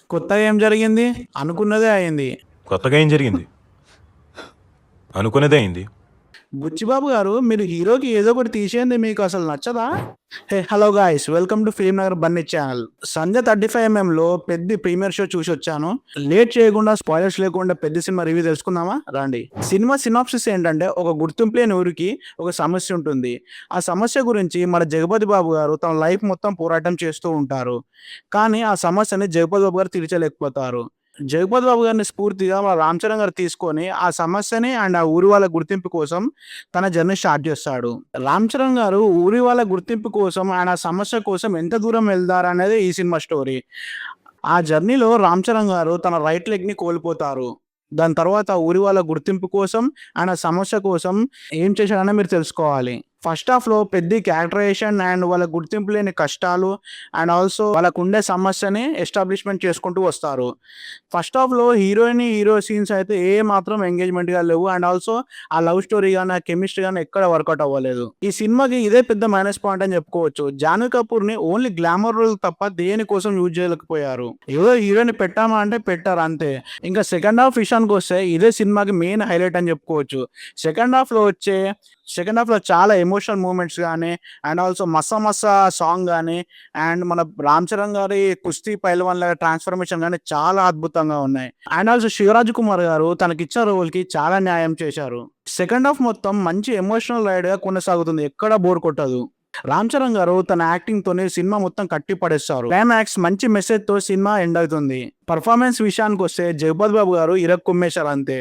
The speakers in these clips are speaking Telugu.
కొత్తగా ఏం జరిగింది? అనుకున్నదే అయింది. కొత్తగా ఏం జరిగింది? అనుకునేదే అయింది. బుచ్చిబాబు గారు, మీరు హీరోకి ఏదో ఒకటి తీసేయంది మీకు అసలు నచ్చదా? Hello guys, welcome to Film Nagar Bunny channel. Sandhya 35mm పెద్ద ప్రీమియర్ షో చూసి వచ్చాను. లేట్ చేయకుండా, స్పాయిలర్స్ లేకుండా పెద్ద సినిమా రివ్యూ తెలుసుకుందామా? రండి. సినిమా సినాప్సిస్ ఏంటంటే, ఒక గుర్తింపు లేని ఊరికి ఒక సమస్య ఉంటుంది. ఆ సమస్య గురించి మన జగపతి బాబు గారు తన లైఫ్ మొత్తం పోరాటం చేస్తూ ఉంటారు. కానీ ఆ సమస్యని జగపతి బాబు గారు తీర్చలేకపోతారు. జగపతి బాబు గారిని స్ఫూర్తిగా మన రామ్ చరణ్ గారు తీసుకొని, ఆ సమస్యని అండ్ ఆ ఊరి వాళ్ళ గుర్తింపు కోసం తన జర్నీ స్టార్ట్ చేస్తాడు. రామ్ చరణ్ గారు ఊరి వాళ్ళ గుర్తింపు కోసం అండ్ ఆ సమస్య కోసం ఎంత దూరం వెళ్తారనేదే ఈ సినిమా స్టోరీ. ఆ జర్నీలో రామ్ చరణ్ గారు తన రైట్ లెగ్‌ని కోల్పోతారు. దాని తర్వాత ఊరి వాళ్ళ గుర్తింపు కోసం అండ్ ఆ సమస్య కోసం ఏం చేశాడని మీరు తెలుసుకోవాలి. ఫస్ట్ హాఫ్‌లో పెద్ద క్యారెక్టరైజేషన్ అండ్ వాళ్ళ గుర్తింపు లేని కష్టాలు అండ్ ఆల్సో వాళ్ళకుండే సమస్యని ఎస్టాబ్లిష్‌మెంట్ చేసుకుంటూ వస్తారు. ఫస్ట్ హాఫ్‌లో హీరోయిన్, హీరో సీన్స్ అయితే ఏ మాత్రం ఎంగేజ్‌మెంట్‌గా లేవు. అండ్ ఆల్సో ఆ లవ్ స్టోరీ గాని, ఆ కెమిస్ట్రీ గాని ఎక్కడ వర్కౌట్ అవ్వలేదు. ఈ సినిమాకి ఇదే పెద్ద మైనస్ పాయింట్ అని చెప్పుకోవచ్చు. జాహ్నవి కపూర్‌ని ఓన్లీ గ్లామర్ రోల్ తప్ప దేనికోసం యూజ్ చేయలేకపోయారు. ఏదో హీరోయిన్‌ని పెట్టామా అంటే పెట్టారు అంతే. ఇంకా సెకండ్ హాఫ్ విషయానికొస్తే ఇదే సినిమాకి మెయిన్ హైలైట్ అని చెప్పుకోవచ్చు. సెకండ్ హాఫ్‌లో చాలా ఎమోషనల్ మూవ్‌మెంట్స్ గాని, and also 'Massah Massah' song గాని, అండ్ మన రామ్ చరణ్ గారి కుస్తీ పైల్వాన్ లాగా ట్రాన్స్‌ఫర్మేషన్ గాని చాలా అద్భుతంగా ఉన్నాయి. అండ్ ఆల్సో శివరాజ్ కుమార్ గారు తనకిచ్చిన రోల్‌కి చాలా న్యాయం చేశారు. సెకండ్ హాఫ్ మొత్తం మంచి ఎమోషనల్ రైడ్‌గా కొనసాగుతుంది. ఎక్కడ బోర్ కొట్టదు. రామ్ చరణ్ గారు తన యాక్టింగ్‌తోనే సినిమా మొత్తం కట్టి పడేస్తారు. క్లైమాక్స్ మంచి మెసేజ్‌తో సినిమా ఎండ్ అవుతుంది. పర్ఫార్మెన్స్ విషయానికొస్తే జగపతి బాబు గారు ఇరక్కుమ్మేశారు అంతే.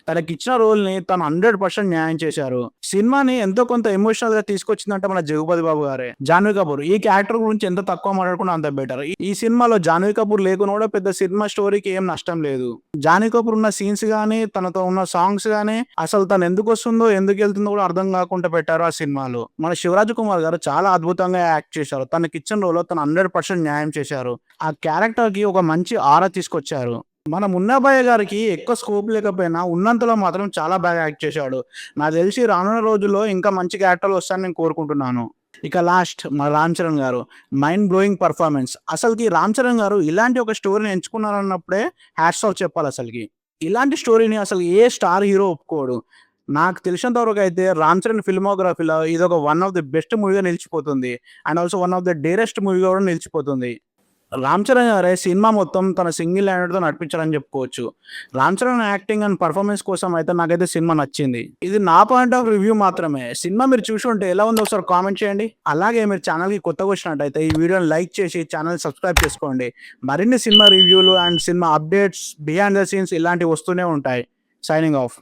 తనకిచ్చిన రోల్‌ని తను 100% న్యాయం చేశారు. సినిమాని ఎంతో కొంత ఎమోషనల్‌గా తీసుకొచ్చిందంటే మన జగపతి బాబు గారే. జాహ్నవి కపూర్ ఈ క్యారెక్టర్ గురించి ఎంత తక్కువ మాట్లాడుకున్నా అంత బెటర్. ఈ సినిమాలో జాహ్నవి కపూర్ లేకున్నా కూడా పెద్ద సినిమా స్టోరీకి ఏం నష్టం లేదు. జాహ్నవి కపూర్ ఉన్న సీన్స్ గాని, తనతో ఉన్న సాంగ్స్ గాని, అసలు తను ఎందుకొస్తుందో, ఎందుకెళ్తుందో కూడా అర్థం కాకుండా పెట్టారు ఆ సినిమాలో. మన శివరాజ్ కుమార్ గారు చాలా అద్భుతంగా యాక్ట్ చేశారు. తనకిచ్చిన రోల్‌లో తను 100% న్యాయం చేశారు. ఆ క్యారెక్టర్‌కి ఒక మంచి ఆరా తీసుకొచ్చారు. మన 'మున్నాబాయి' గారికి ఎక్కువ స్కోప్ లేకపోయినా ఉన్నంతలో మాత్రం చాలా బాగా యాక్ట్ చేశాడు. నాకు తెలిసి రానున్న రోజుల్లో ఇంకా మంచి క్యారెక్టర్‌లు వస్తాయని నేను కోరుకుంటున్నాను. ఇక లాస్ట్ మన 'రామ్ చరణ్' గారు మైండ్ బ్లోయింగ్ పర్ఫార్మెన్స్. అసలకి 'రామ్ చరణ్' గారు ఇలాంటి ఒక స్టోరీని ఎంచుకున్నారన్నప్పుడే హ్యాట్స్ ఆఫ్ చెప్పాలసలకి. ఇలాంటి స్టోరీని అసలు ఏ స్టార్ హీరో ఒప్పుకోడు. నాకు తెలిసినంత వరకైతే 'రామ్ చరణ్' ఫిల్మోగ్రఫీలో ఇదొక వన్ ఆఫ్ ది బెస్ట్ మూవీగా నిలిచిపోతుంది. And also one of the dearest మూవీగా కూడా నిలిచిపోతుంది. 'రామ్ చరణ్' గారే సినిమా మొత్తం తన సింగిల్ హ్యాండెడ్‌తో నడిపించారని చెప్పుకోవచ్చు. 'Ram Charan' acting and performance కోసం అయితే నాకైతే సినిమా నచ్చింది. ఇది నా పాయింట్ ఆఫ్ రివ్యూ మాత్రమే. సినిమా మీరు చూసి ఉంటే ఎలా ఉందో ఒకసారి కామెంట్ చేయండి. అలాగే మీరు ఛానల్‌కి కొత్తగా వచ్చినట్టయితే ఈ వీడియోని లైక్ చేసి ఛానెల్ సబ్స్క్రైబ్ చేసుకోండి. మరిన్ని సినిమా రివ్యూలు and cinema updates, behind the scenes ఇలాంటివి వస్తూనే ఉంటాయి. Signing off.